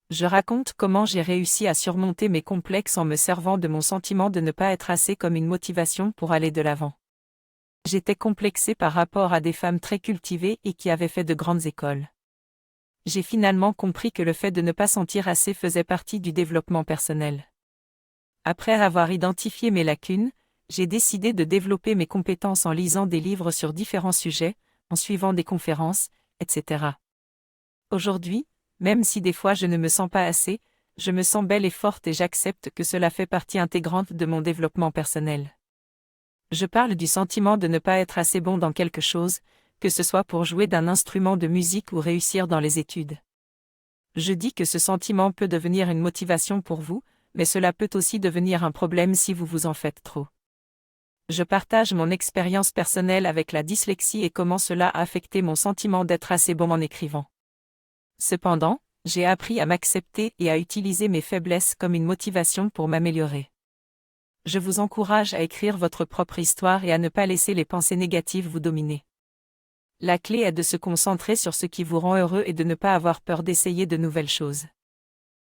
Je raconte comment j'ai réussi à surmonter mes complexes en me servant de mon sentiment de ne pas être assez comme une motivation pour aller de l'avant. J'étais complexée par rapport à des femmes très cultivées et qui avaient fait de grandes écoles. J'ai finalement compris que le fait de ne pas sentir assez faisait partie du développement personnel. Après avoir identifié mes lacunes, j'ai décidé de développer mes compétences en lisant des livres sur différents sujets, en suivant des conférences, etc. Aujourd'hui, même si des fois je ne me sens pas assez, je me sens belle et forte et j'accepte que cela fait partie intégrante de mon développement personnel. Je parle du sentiment de ne pas être assez bon dans quelque chose, que ce soit pour jouer d'un instrument de musique ou réussir dans les études. Je dis que ce sentiment peut devenir une motivation pour vous, mais cela peut aussi devenir un problème si vous vous en faites trop. Je partage mon expérience personnelle avec la dyslexie et comment cela a affecté mon sentiment d'être assez bon en écrivant. Cependant, j'ai appris à m'accepter et à utiliser mes faiblesses comme une motivation pour m'améliorer. Je vous encourage à écrire votre propre histoire et à ne pas laisser les pensées négatives vous dominer. La clé est de se concentrer sur ce qui vous rend heureux et de ne pas avoir peur d'essayer de nouvelles choses.